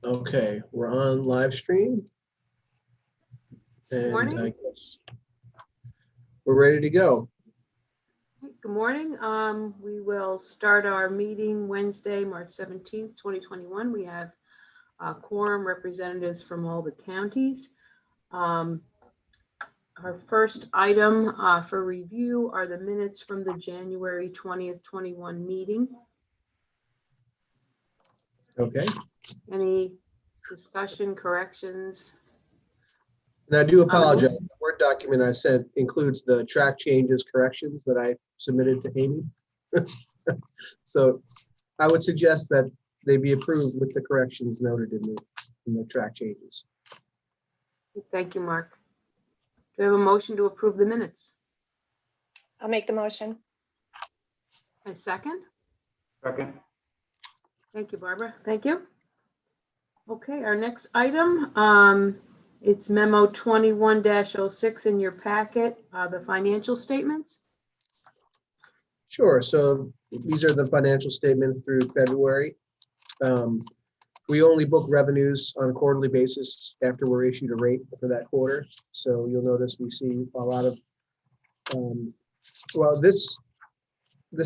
Okay, we're on live stream. And Morning. I guess we're ready to go. Good morning. We will start our meeting Wednesday, March 17th, 2021. We have quorum representatives from all the counties. Our first item for review are the minutes from the January 20th, 21 meeting. Okay. Any discussion, corrections? And I do apologize. The Word document I sent includes the track changes corrections that I submitted to Amy. So I would suggest that they be approved with the corrections noted in the track changes. Thank you, Mark. Do we have a motion to approve the minutes? I'll make the motion. A second? Second. Thank you, Barbara. Thank you. Okay, our next item, it's memo 21-06 in your packet, the financial statements. Sure. So these are the financial statements through February. We only book revenues on a quarterly basis after we're issued a rate for that quarter. So you'll notice we see a lot of, well, this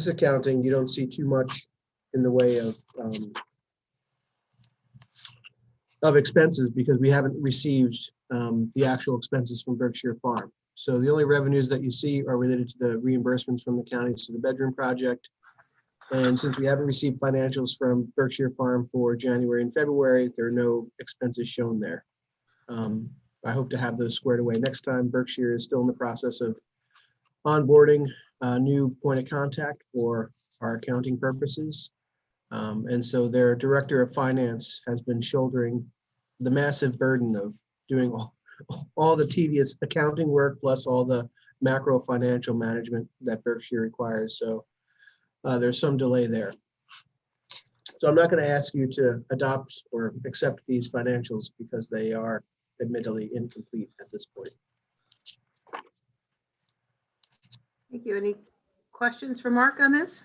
accounting, you don't see too much in the way of expenses because we haven't received the actual expenses from Berkshire Farm. So the only revenues that you see are related to the reimbursements from the counties to the bedroom project. And since we haven't received financials from Berkshire Farm for January and February, there are no expenses shown there. I hope to have those squared away next time. Berkshire is still in the process of onboarding a new point of contact for our accounting purposes. And so their director of finance has been shouldering the massive burden of doing all the tedious accounting work plus all the macro financial management that Berkshire requires. So there's some delay there. So I'm not going to ask you to adopt or accept these financials because they are admittedly incomplete at this point. Thank you. Any questions for Mark on this?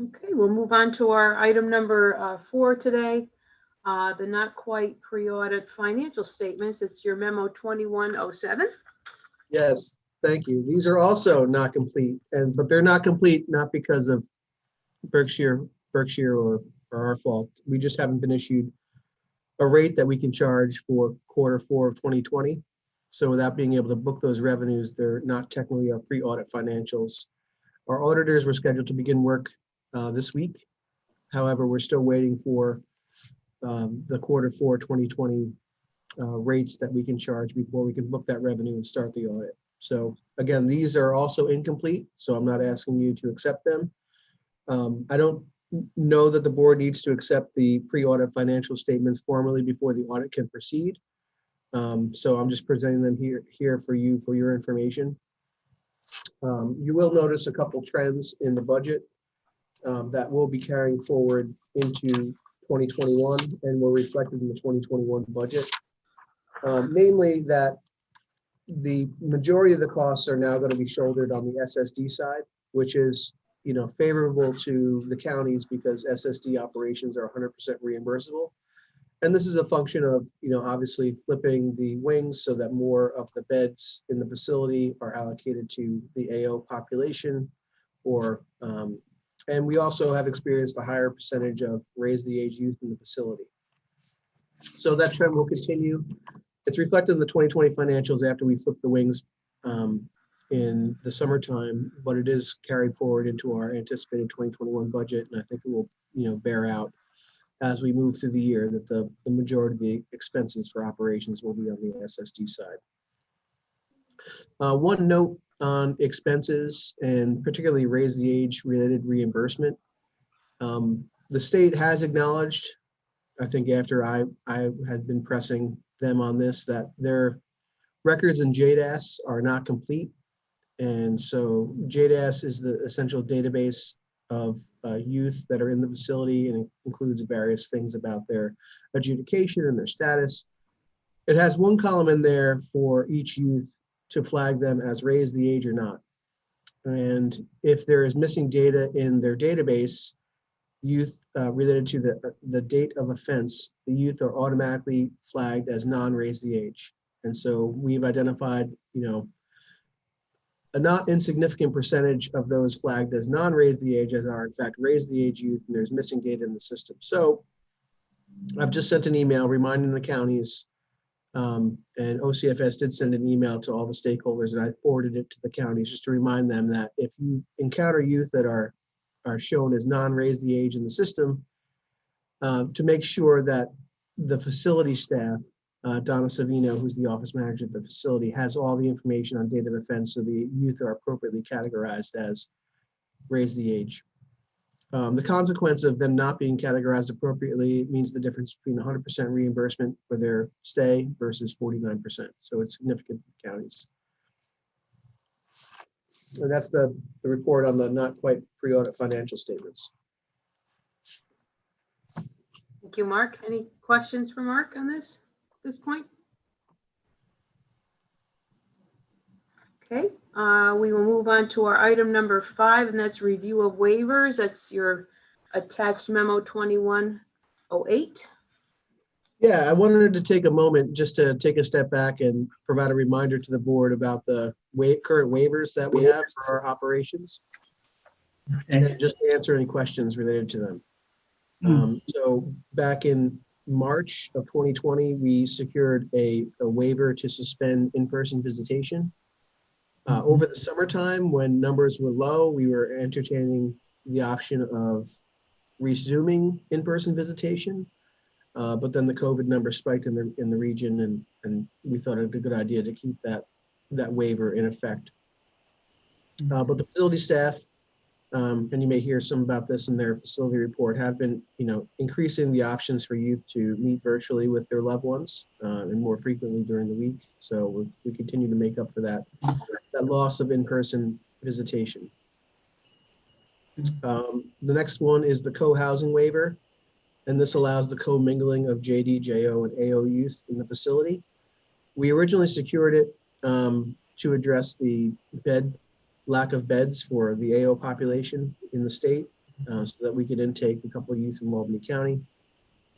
Okay, we'll move on to our item number 4 today. The not quite pre-audit financial statements. It's your memo 2107. Yes, thank you. These are also not complete, but they're not complete not because of Berkshire or our fault. We just haven't been issued a rate that we can charge for Q4 of 2020. So without being able to book those revenues, they're not technically our pre-audit financials. Our auditors were scheduled to begin work this week. However, we're still waiting for the Q4 2020 rates that we can charge before we can book that revenue and start the audit. So again, these are also incomplete, so I'm not asking you to accept them. I don't know that the board needs to accept the pre-audit financial statements formally before the audit can proceed. So I'm just presenting them here for you for your information. You will notice a couple trends in the budget that will be carrying forward into 2021 and were reflected in the 2021 budget. Namely that the majority of the costs are now going to be shouldered on the SSD side, which is, favorable to the counties because SSD operations are 100% reimbursable. And this is a function of, obviously flipping the wings so that more of the beds in the facility are allocated to the AO population, and we also have experienced a higher percentage of raise the age youth in the facility. So that trend will continue. It's reflected in the 2020 financials after we flip the wings in the summertime, but it is carried forward into our anticipated 2021 budget. And I think it will, bear out as we move through the year that the majority of the expenses for operations will be on the SSD side. One note on expenses and particularly raise the age related reimbursement. The state has acknowledged, I think after I had been pressing them on this, that their records in JDAS are not complete. And so JDAS is the essential database of youth that are in the facility, and it includes various things about their adjudication and their status. It has one column in there for each youth to flag them as raised the age or not. And if there is missing data in their database, youth related to the date of offense, the youth are automatically flagged as non-raise the age. And so we've identified, a not insignificant percentage of those flagged as non-raise the age as are in fact raise the age youth, and there's missing data in the system. So I've just sent an email reminding the counties, and OCFS did send an email to all the stakeholders, and I forwarded it to the counties just to remind them that if you encounter youth that are shown as non-raise the age in the system, to make sure that the facility staff, Donna Savino, who's the office manager at the facility, has all the information on date of offense so the youth are appropriately categorized as raise the age. The consequence of them not being categorized appropriately means the difference between 100% reimbursement for their stay versus 49%. So it's significant for counties. And that's the report on the not quite pre-audit financial statements. Thank you, Mark. Any questions for Mark on this at this point? Okay, we will move on to our item number 5, and that's review of waivers. That's your attached memo 2108. Yeah, I wanted to take a moment just to take a step back and provide a reminder to the board about the current waivers that we have for our operations, and just to answer any questions related to them. So back in March of 2020, we secured a waiver to suspend in-person visitation. Over the summertime, when numbers were low, we were entertaining the option of resuming in-person visitation. But then the COVID numbers spiked in the region, and we thought it'd be a good idea to keep that waiver in effect. But the facility staff, and you may hear some about this in their facility report, have been, increasing the options for youth to meet virtually with their loved ones and more frequently during the week. So we continue to make up for that loss of in-person visitation. The next one is the co-housing waiver, and this allows the co-mingling of JD, JO, and AO youth in the facility. We originally secured it to address the lack of beds for the AO population in the state, so that we could intake a couple of youth from Albany County.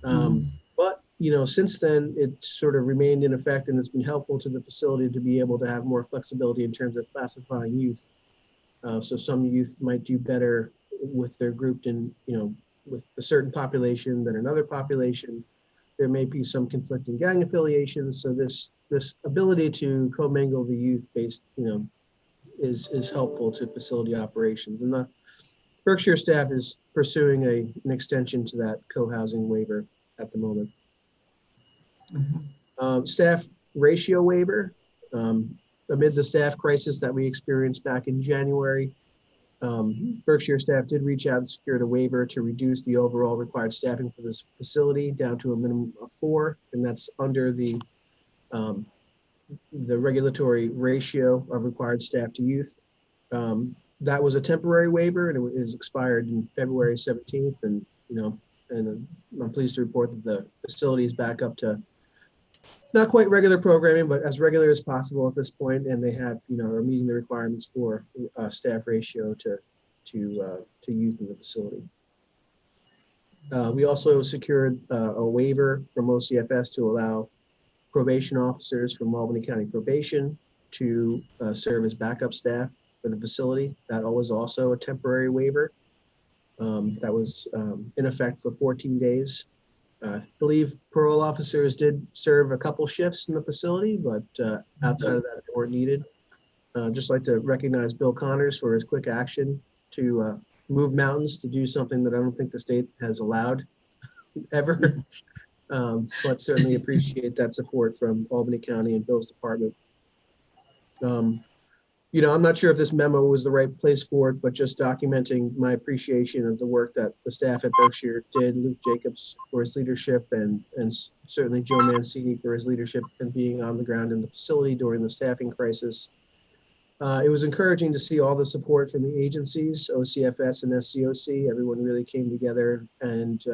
But, since then, it sort of remained in effect, and it's been helpful to the facility to be able to have more flexibility in terms of classifying youth. So some youth might do better with their grouped in, with a certain population than another population. There may be some conflicting gang affiliations. So this ability to commingle the youth based, is helpful to facility operations. And the Berkshire staff is pursuing an extension to that co-housing waiver at the moment. Staff ratio waiver. Amid the staff crisis that we experienced back in January, Berkshire staff did reach out and secured a waiver to reduce the overall required staffing for this facility down to a minimum of 4, and that's under the regulatory ratio of required staff to youth. That was a temporary waiver, and it is expired in February 17th. And I'm pleased to report that the facility is back up to not quite regular programming, but as regular as possible at this point, and they have, are meeting the requirements for staff ratio to youth in the facility. We also secured a waiver from OCFS to allow probation officers from Albany County Probation to serve as backup staff for the facility. That was also a temporary waiver that was in effect for 14 days. I believe parole officers did serve a couple shifts in the facility, but outside of that, they weren't needed. Just like to recognize Bill Connors for his quick action to move mountains to do something that I don't think the state has allowed ever. But certainly appreciate that support from Albany County and Bill's department. I'm not sure if this memo was the right place for it, but just documenting my appreciation of the work that the staff at Berkshire did, Luke Jacobs for his leadership, and certainly Joe Mancini for his leadership and being on the ground in the facility during the staffing crisis. It was encouraging to see all the support from the agencies, OCFS and SCOC. Everyone really came together and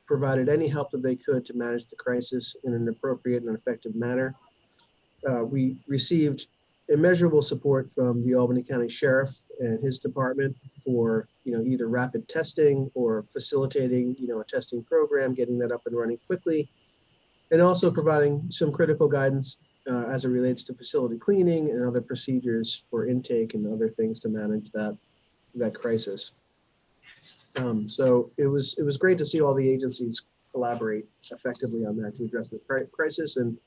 provided any help that they could to manage the crisis in an appropriate and effective manner. We received immeasurable support from the Albany County Sheriff and his department for, either rapid testing or facilitating, a testing program, getting that up and running quickly, and also providing some critical guidance as it relates to facility cleaning and other procedures for intake and other things to manage that crisis. So it was great to see all the agencies collaborate effectively on that to address the crisis. And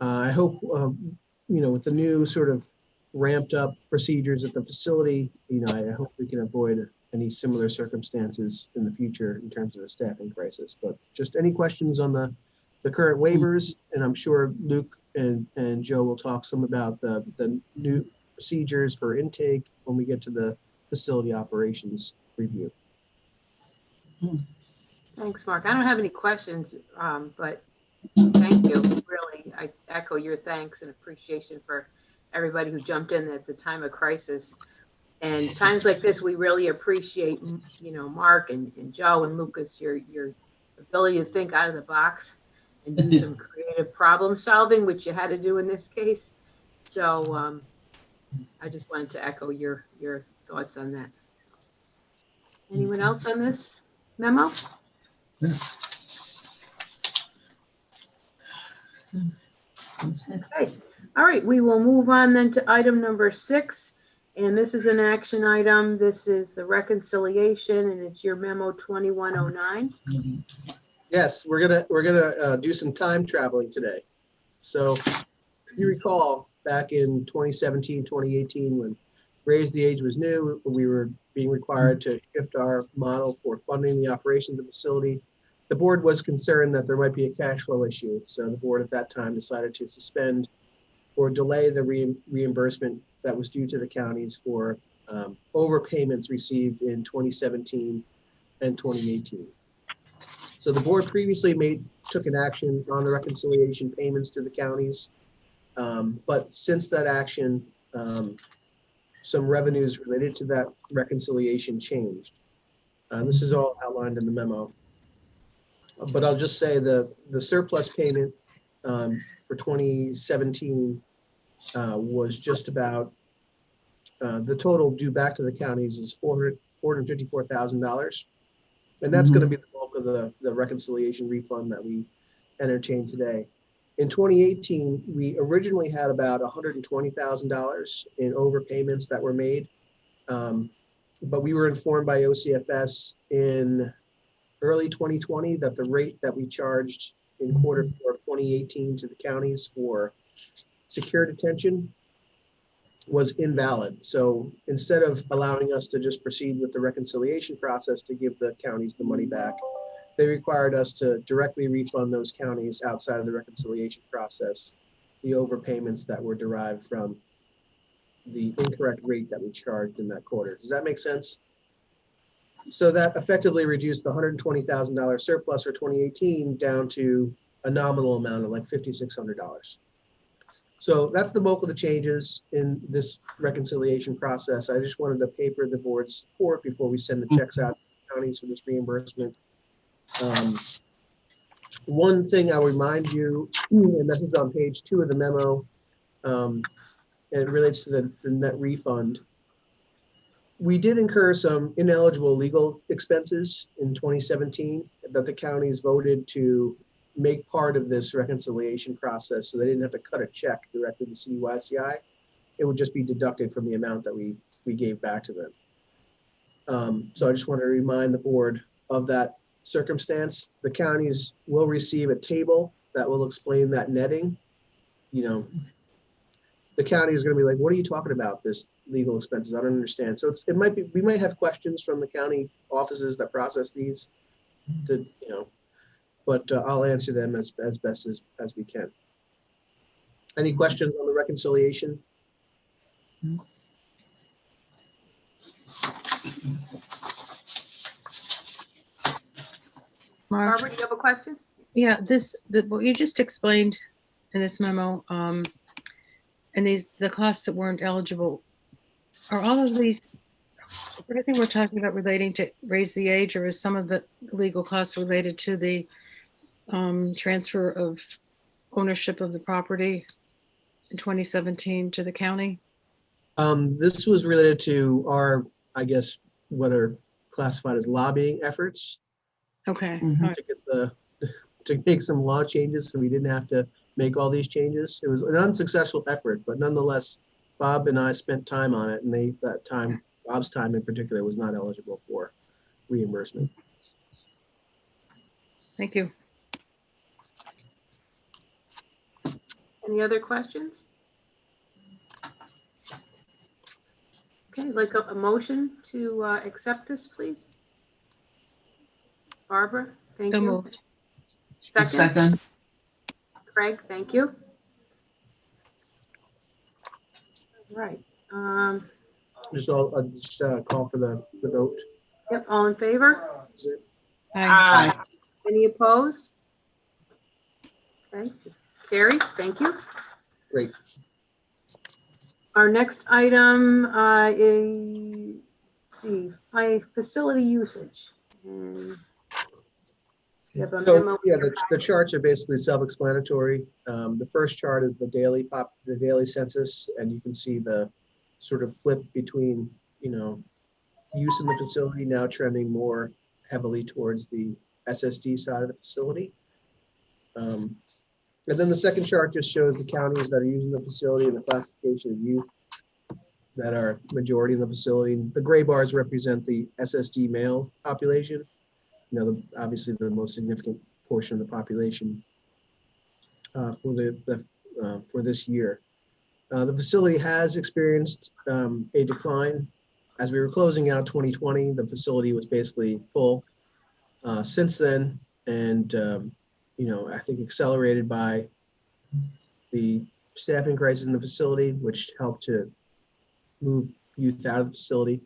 I hope, with the new sort of ramped up procedures at the facility, I hope we can avoid any similar circumstances in the future in terms of the staffing crisis. But just any questions on the current waivers, and I'm sure Luke and Joe will talk some about the new procedures for intake when we get to the facility operations review. Thanks, Mark. I don't have any questions, but thank you. Really, I echo your thanks and appreciation for everybody who jumped in at the time of crisis. And times like this, we really appreciate, Mark and Joe and Lucas, your ability to think out of the box and do some creative problem solving, which you had to do in this case. So I just wanted to echo your thoughts on that. Anyone else on this memo? Okay. All right, we will move on then to item number 6. And this is an action item. This is the reconciliation, and it's your memo 2109. Yes, we're gonna do some time traveling today. So if you recall, back in 2017, 2018, when Raise the Age was new, we were being required to shift our model for funding the operations of the facility. The board was concerned that there might be a cash flow issue. So the board at that time decided to suspend or delay the reimbursement that was due to the counties for overpayments received in 2017 and 2018. So the board previously took an action on the reconciliation payments to the counties. But since that action, some revenues related to that reconciliation changed. This is all outlined in the memo. But I'll just say the surplus payment for 2017 was just about, the total due back to the counties is $454,000. And that's going to be the bulk of the reconciliation refund that we entertain today. In 2018, we originally had about $120,000 in overpayments that were made. But we were informed by OCFS in early 2020 that the rate that we charged in Q4 of 2018 to the counties for secure detention was invalid. So instead of allowing us to just proceed with the reconciliation process to give the counties the money back, they required us to directly refund those counties outside of the reconciliation process the overpayments that were derived from the incorrect rate that we charged in that quarter. Does that make sense? So that effectively reduced the $120,000 surplus for 2018 down to a nominal amount of like $5,600. So that's the bulk of the changes in this reconciliation process. I just wanted to paper the board's support before we send the checks out to counties for this reimbursement. One thing I'll remind you, and this is on page 2 of the memo, and it relates to the net refund. We did incur some ineligible legal expenses in 2017 that the counties voted to make part of this reconciliation process, so they didn't have to cut a check directly to CDYCI. It would just be deducted from the amount that we gave back to them. So I just want to remind the board of that circumstance. The counties will receive a table that will explain that netting. The county is going to be like, what are you talking about, this legal expenses? I don't understand. So it might be, we might have questions from the county offices that process these but I'll answer them as best as we can. Any questions on the reconciliation? Barbara, do you have a question? Yeah, what you just explained in this memo, and the costs that weren't eligible, are all of these, everything we're talking about relating to Raise the Age, or is some of the legal costs related to the transfer of ownership of the property? in 2017 to the county? This was related to our, I guess, what are classified as lobbying efforts Okay, Mhm. all right. to get to make some law changes, so we didn't have to make all these changes. It was an unsuccessful effort, but nonetheless, Bob and I spent time on it, and that time, Bob's time in particular, was not eligible for reimbursement. Thank you. Any other questions? Okay, like a motion to accept this, please. Barbara, thank So you. moved. Second, Second. Craig, thank you. Right. Just call for the vote. Yep, all in favor? Aye. Aye. Any opposed? Okay, this carries. Thank you. Great. Our next item is, let's see, facility usage. And you have a So, memo. yeah, the charts are basically self-explanatory. The first chart is the daily census, and you can see the sort of flip between, use in the facility now trending more heavily towards the SSD side of the facility. And then the second chart just shows the counties that are using the facility and the classification of youth that are majority in the facility. The gray bars represent the SSD male population. Obviously the most significant portion of the population for this year. The facility has experienced a decline. As we were closing out 2020, the facility was basically full since then, and I think accelerated by the staffing crisis in the facility, which helped to move youth out of the facility,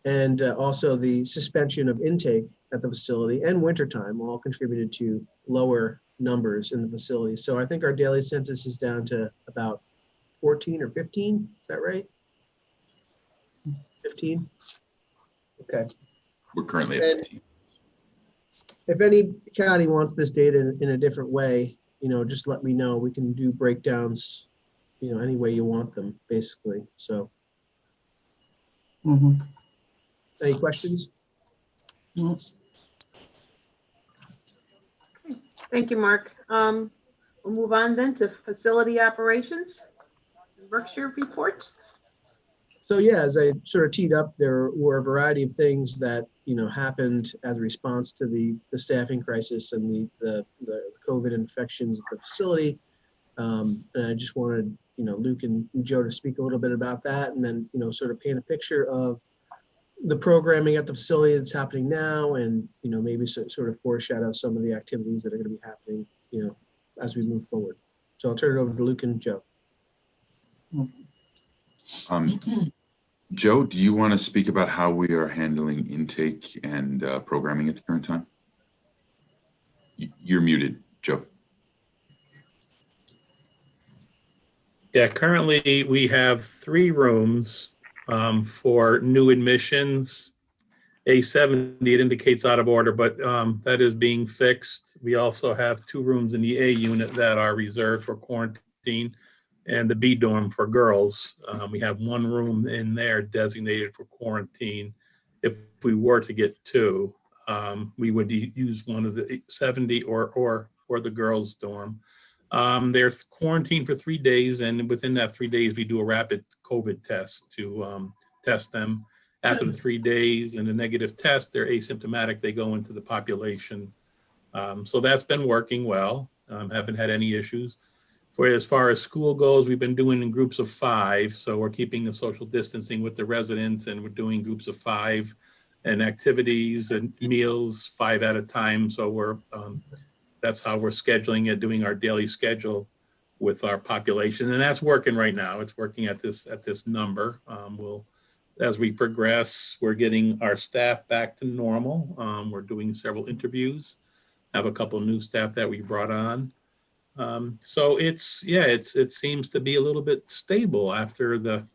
and also the suspension of intake at the facility and wintertime all contributed to lower numbers in the facility. So I think our daily census is down to about 14 or 15. Is that right? 15? Okay. We're currently at And 15. if any county wants this data in a different way, just let me know. We can do breakdowns, any way you want them, basically. So Mhm. any questions? Thank you, Mark. We'll move on then to facility operations. Berkshire report. So yeah, as I sort of teed up, there were a variety of things that happened as a response to the staffing crisis and the COVID infections at the facility. And I just wanted Luke and Joe to speak a little bit about that, and then sort of paint a picture of the programming at the facility that's happening now, and maybe sort of foreshadow some of the activities that are going to be happening as we move forward. So I'll turn it over to Luke and Joe. Joe, do you want to speak about how we are handling intake and programming at the current time? You're muted, Joe. Yeah, currently we have 3 rooms for new admissions. A70, it indicates out of order, but that is being fixed. We also have 2 rooms in the A unit that are reserved for quarantine, and the B dorm for girls. We have 1 room in there designated for quarantine. If we were to get 2, we would use one of the 70 or the girls' dorm. They're quarantined for 3 days, and within that 3 days, we do a rapid COVID test to test them. After the 3 days and a negative test, they're asymptomatic. They go into the population. So that's been working well. Haven't had any issues. For as far as school goes, we've been doing in groups of 5. So we're keeping the social distancing with the residents, and we're doing groups of 5 and activities and meals 5 at a time. So we're that's how we're scheduling it, doing our daily schedule with our population, and that's working right now. It's working at this number. As we progress, we're getting our staff back to normal. We're doing several interviews, have a couple of new staff that we brought on. So it seems to be a little bit stable after the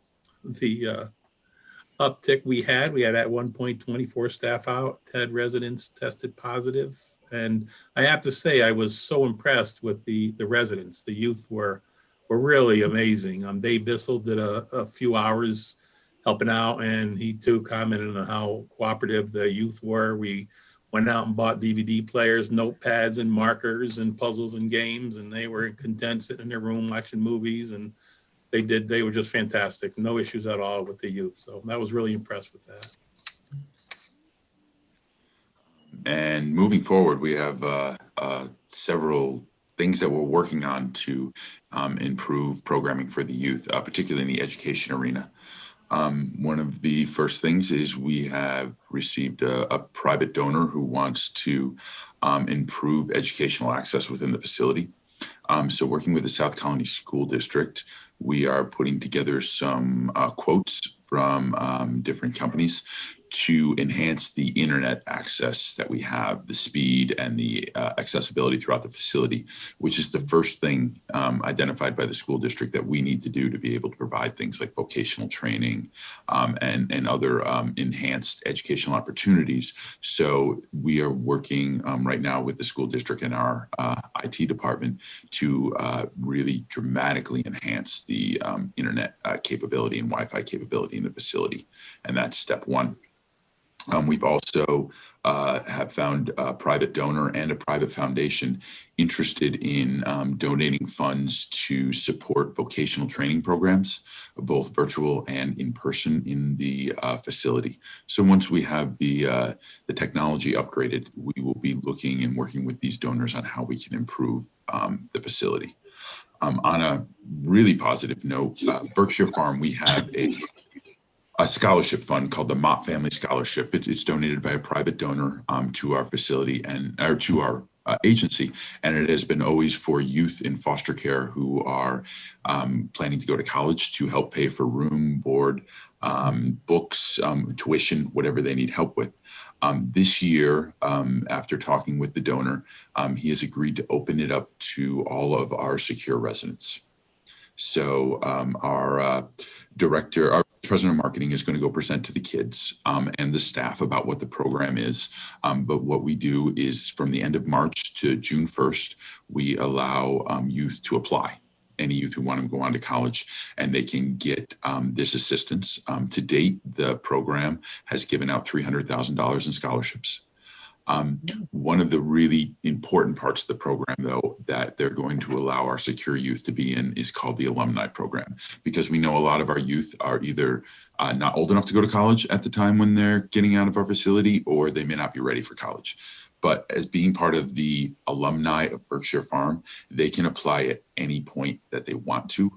uptick we had. We had at one point 24 staff out, 10 residents tested positive. And I have to say, I was so impressed with the residents. The youth were were really amazing. Dave Bissell did a few hours helping out, and he too commented on how cooperative the youth were. We went out and bought DVD players, notepads and markers and puzzles and games, and they were content sitting in their room watching movies, and they were just fantastic. No issues at all with the youth. So I was really impressed with that. And moving forward, we have several things that we're working on to improve programming for the youth, particularly in the education arena. One of the first things is we have received a private donor who wants to improve educational access within the facility. So working with the South Colony School District, we are putting together some quotes from different companies to enhance the internet access that we have, the speed and the accessibility throughout the facility, which is the first thing identified by the school district that we need to do to be able to provide things like vocational training and other enhanced educational opportunities. So we are working right now with the school district and our IT department to really dramatically enhance the internet capability and Wi-Fi capability in the facility. And that's step one. We've also have found a private donor and a private foundation interested in donating funds to support vocational training programs, both virtual and in person in the facility. So once we have the technology upgraded, we will be looking and working with these donors on how we can improve the facility. On a really positive note, Berkshire Farm, we have a scholarship fund called the Mott Family Scholarship. It's donated by a private donor to our facility or to our agency, and it has been always for youth in foster care who are planning to go to college to help pay for room, board, books, tuition, whatever they need help with. This year, after talking with the donor, he has agreed to open it up to all of our secure residents. So our president of marketing is going to go present to the kids and the staff about what the program is. But what we do is from the end of March to June 1st, we allow youth to apply. Any youth who want to go on to college, and they can get this assistance. To date, the program has given out $300,000 in scholarships. One of the really important parts of the program, though, that they're going to allow our secure youth to be in is called the alumni program, because we know a lot of our youth are either not old enough to go to college at the time when they're getting out of our facility, or they may not be ready for college. But as being part of the alumni of Berkshire Farm, they can apply at any point that they want to.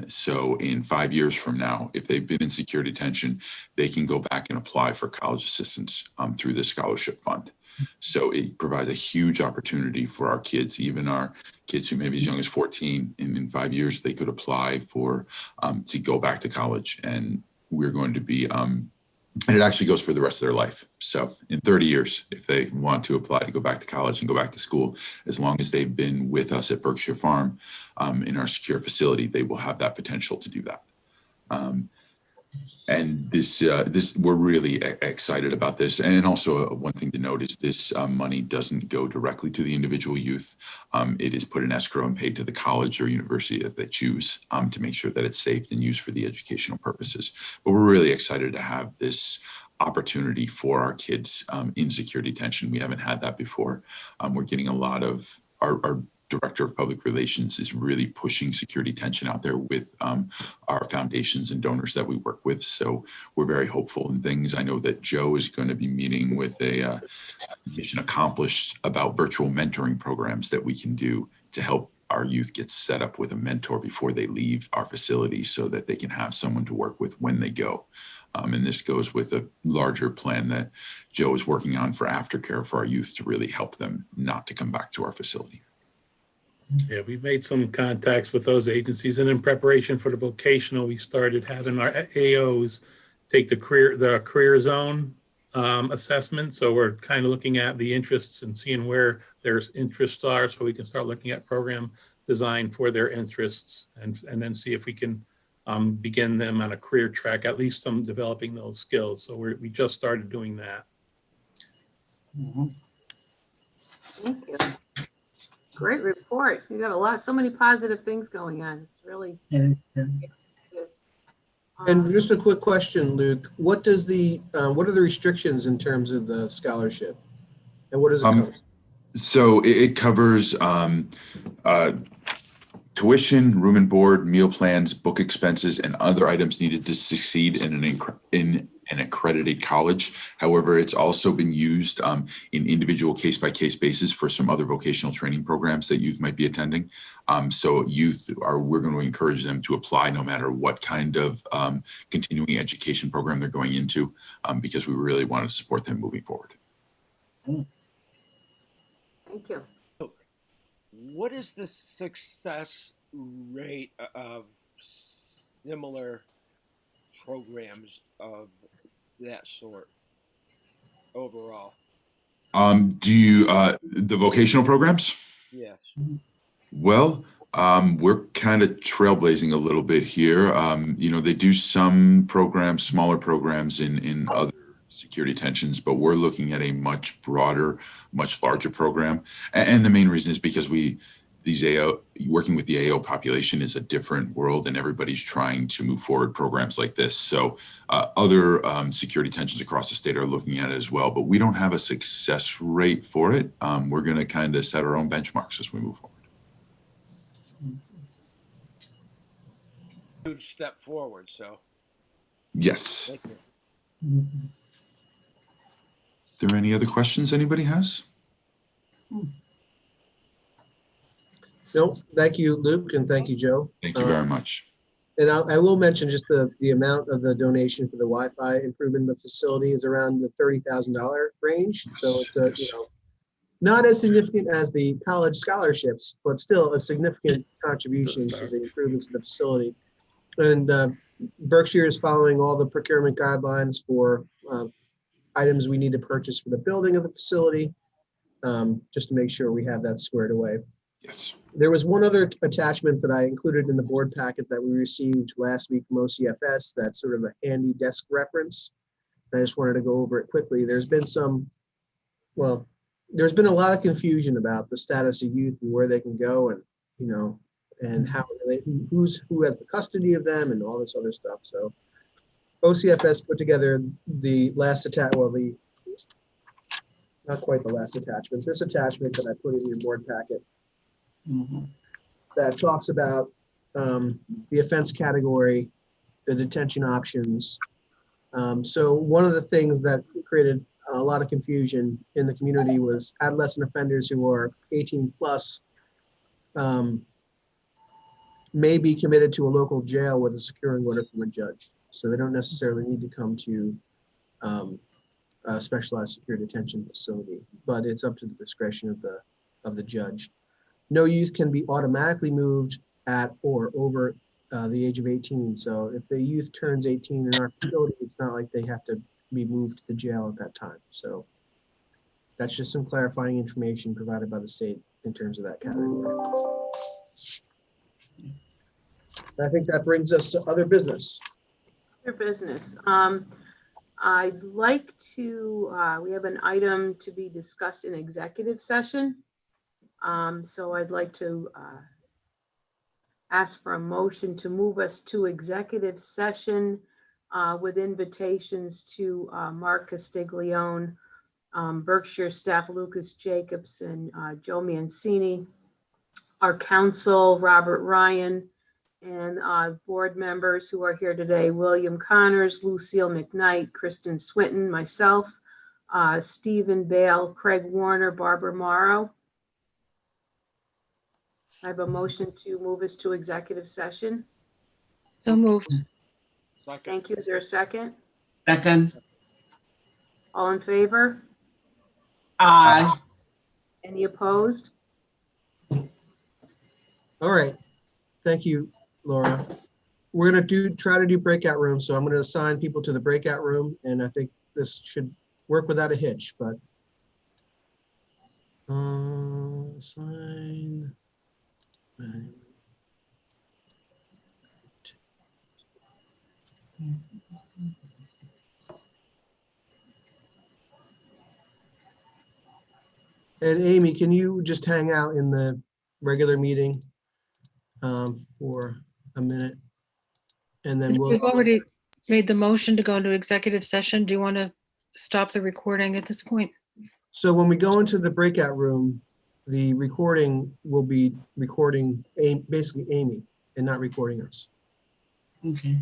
So in 5 years from now, if they've been in secure detention, they can go back and apply for college assistance through the scholarship fund. So it provides a huge opportunity for our kids, even our kids who may be as young as 14, and in 5 years, they could apply for to go back to college. And we're going to be, and it actually goes for the rest of their life. So in 30 years, if they want to apply to go back to college and go back to school, as long as they've been with us at Berkshire Farm in our secure facility, they will have that potential to do that. And this we're really excited about this. And also one thing to note is this money doesn't go directly to the individual youth. It is put in escrow and paid to the college or university that they choose to make sure that it's safe and used for the educational purposes. But we're really excited to have this opportunity for our kids in secure detention. We haven't had that before. We're getting a lot of our Director of Public Relations is really pushing secure detention out there with our foundations and donors that we work with. So we're very hopeful in things. I know that Joe is going to be meeting with a mission accomplished about virtual mentoring programs that we can do to help our youth get set up with a mentor before they leave our facility so that they can have someone to work with when they go. And this goes with a larger plan that Joe is working on for aftercare for our youth to really help them not to come back to our facility. Yeah, we've made some contacts with those agencies, and in preparation for the vocational, we started having our AOs take the career zone assessment. So we're kind of looking at the interests and seeing where their interests are, so we can start looking at program design for their interests, and then see if we can begin them on a career track, at least some developing those skills. So we just started doing that. Thank you. Great report. You got so many positive things going on. It's really is. And just a quick question, Luke, what are the restrictions in terms of the scholarship? And what does it cover? So it covers tuition, room and board, meal plans, book expenses, and other items needed to succeed in an accredited college. However, it's also been used in individual case-by-case basis for some other vocational training programs that youth might be attending. So we're going to encourage them to apply no matter what kind of continuing education program they're going into, because we really want to support them moving forward. Thank you. What is the success rate of similar programs of that sort overall? The vocational programs? Yes. Well, we're kind of trailblazing a little bit here. They do some programs, smaller programs in other security tensions, but we're looking at a much broader, much larger program. And the main reason is because working with the AO population is a different world, and everybody's trying to move forward programs like this. So other security tensions across the state are looking at it as well, but we don't have a success rate for it. We're going to kind of set our own benchmarks as we move forward. Huge step forward. So Yes. thank you. Are there any other questions anybody has? No, thank you, Luke, and thank you, Joe. Thank you very much. And I will mention just the amount of the donation for the Wi-Fi improvement in the facility is around the $30,000 range. So it's Yes. Not as significant as the college scholarships, but still a significant contribution to the improvements of the facility. And Berkshire is following all the procurement guidelines for items we need to purchase for the building of the facility, just to make sure we have that squared away. Yes. There was one other attachment that I included in the board packet that we received last week from OCFS, that's sort of a handy desk reference. I just wanted to go over it quickly. There's been a lot of confusion about the status of youth and where they can go, and and how who has the custody of them and all this other stuff. So OCFS put together the last not quite the last attachment, this attachment that I put in your board packet that talks about the offense category, the detention options. So one of the things that created a lot of confusion in the community was adolescent offenders who are 18 plus may be committed to a local jail with a securing order from a judge. So they don't necessarily need to come to a specialized secure detention facility, but it's up to the discretion of the judge. No youth can be automatically moved at or over the age of 18. So if the youth turns 18 in our facility, it's not like they have to be moved to the jail at that time. So that's just some clarifying information provided by the state in terms of that category. I think that brings us to other business. Other business. I'd like to, we have an item to be discussed in executive session. So I'd like to ask for a motion to move us to executive session with invitations to Mark Castiglione, Berkshire staff Lucas Jacobs, and Joe Mancini, our counsel Robert Ryan, and board members who are here today: William Connors, Lucille McKnight, Kristen Swinton, myself, Stephen Bale, Craig Warner, Barbara Morrow. I have a motion to move us to executive session. So moved. Second. Thank you. Is there a second? Second. All in favor? Aye. Any opposed? All right. Thank you, Laura. We're going to try to do breakout rooms. So I'm going to assign people to the breakout room, and I think this should work without a hitch, but assign. And Amy, can you just hang out in the regular meeting for a minute. And then Since we'll, we've already made the motion to go into executive session, do you want to stop the recording at this point? so when we go into the breakout room, the recording will be recording basically Amy and not recording us. Okay.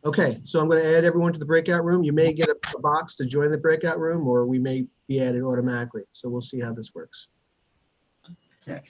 Okay, so I'm going to add everyone to the breakout room. You may get a box to join the breakout room, or we may be added automatically. So we'll see how this works. Okay.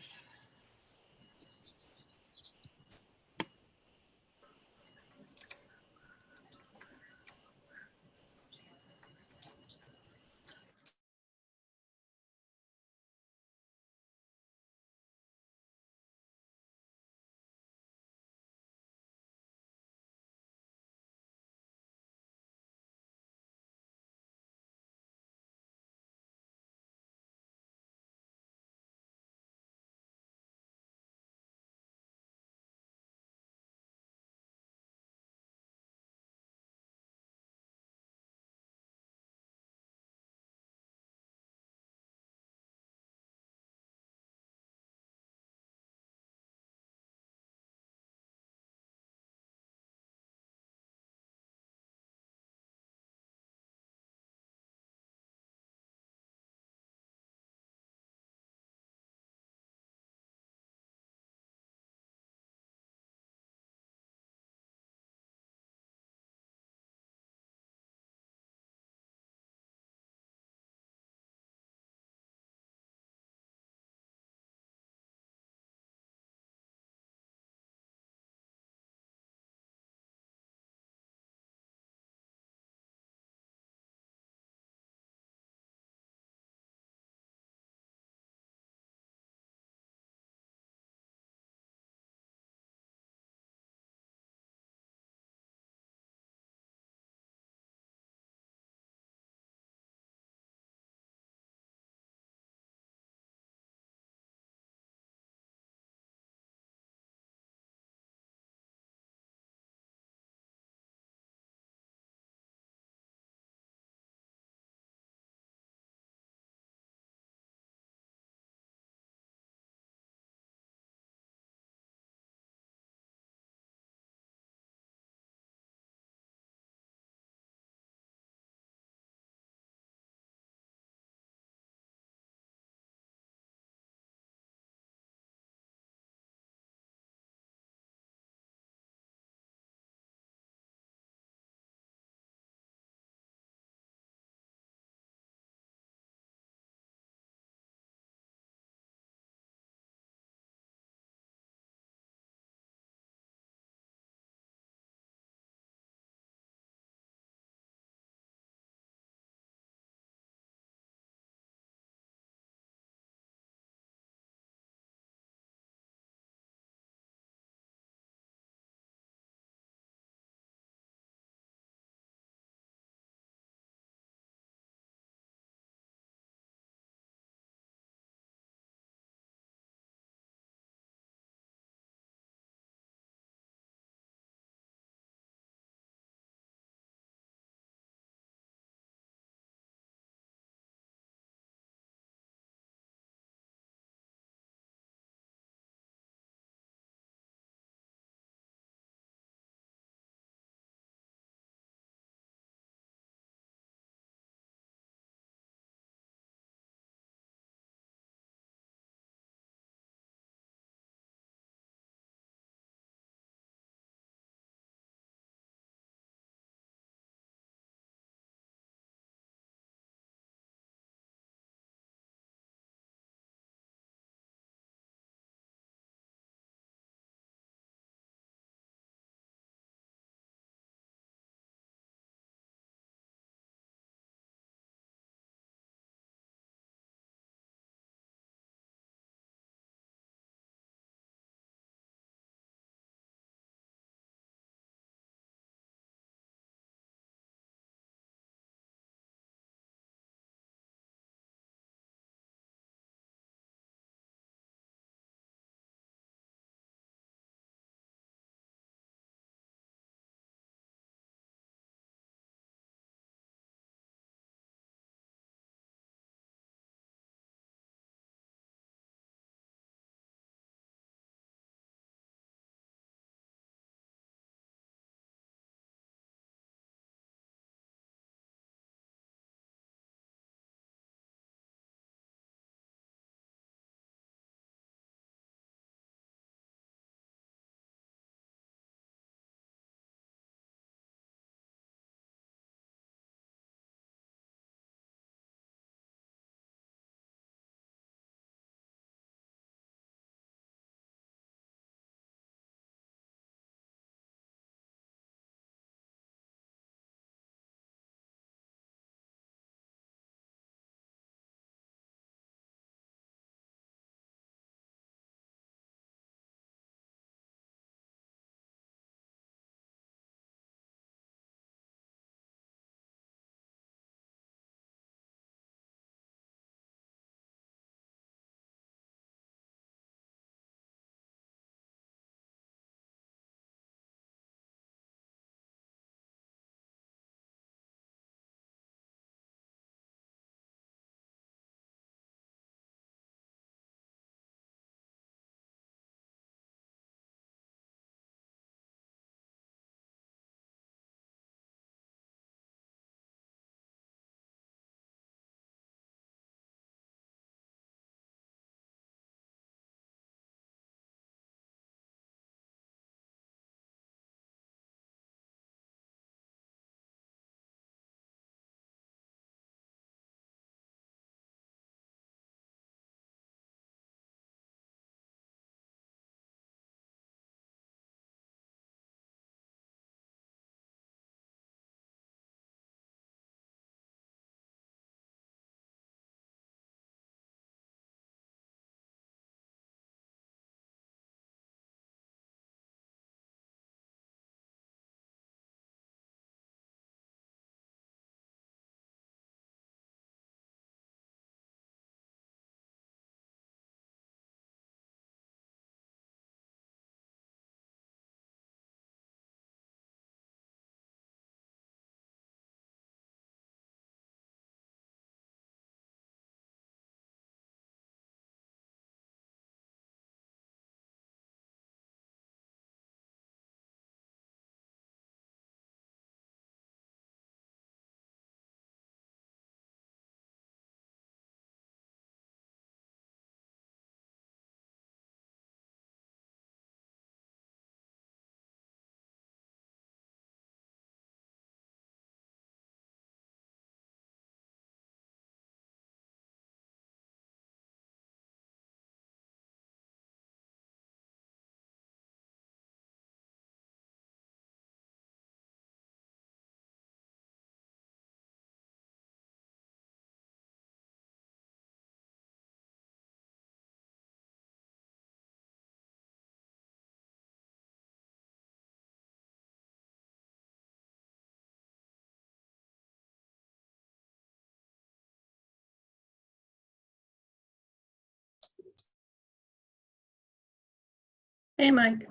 Hey, Mike.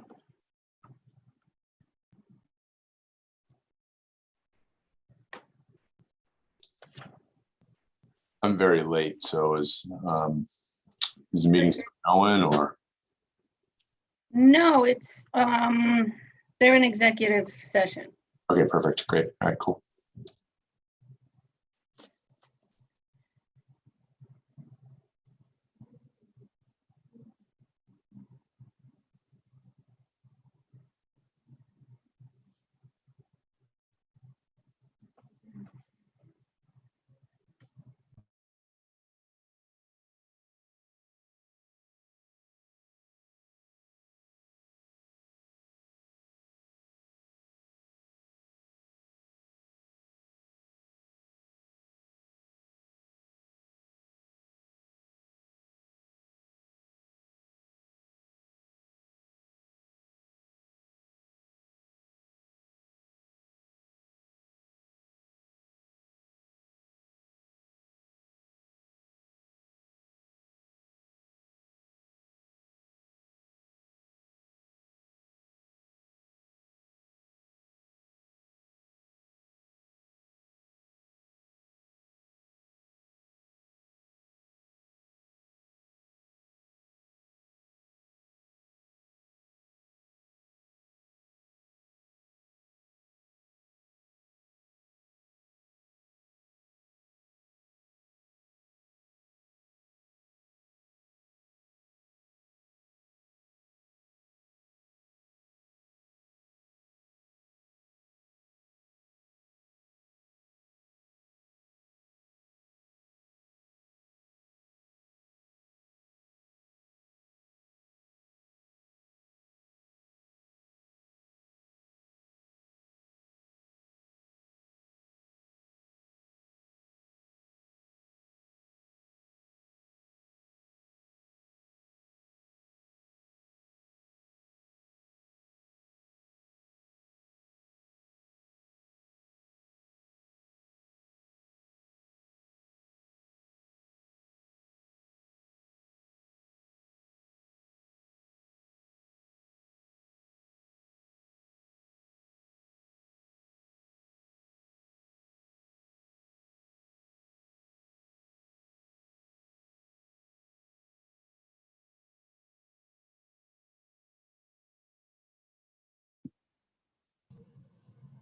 I'm very late, so is the meeting still going or? No, it's, they're in executive session. Okay, perfect. Great. All right, cool.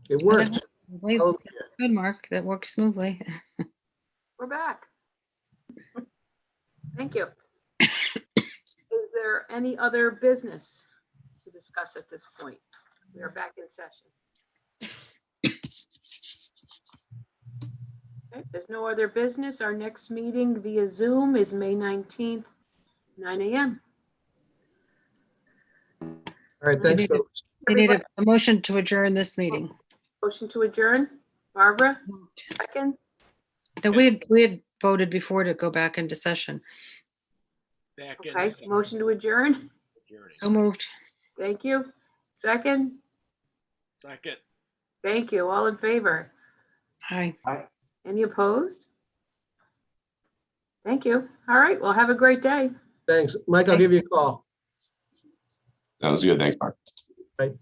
It worked. I believe- Oh, Good, Mark. That worked smoothly. We're back. Thank you. Is there any other business to discuss at this point? We are back in session. Okay, if there's no other business, our next meeting via Zoom is May 19th, 9 a.m. All right, thanks, You need folks. You need a motion to adjourn this meeting. Motion to adjourn. Barbara, second. And we had voted before to go back into session. Back Okay, in the motion to adjourn. journey. So moved. Thank you. Second. Second. Thank you. All in favor? Aye. Any opposed? Thank you. All right, well, have a great day. Thanks. Mike, I'll give you a call. That was good. Thanks, Mark. Right.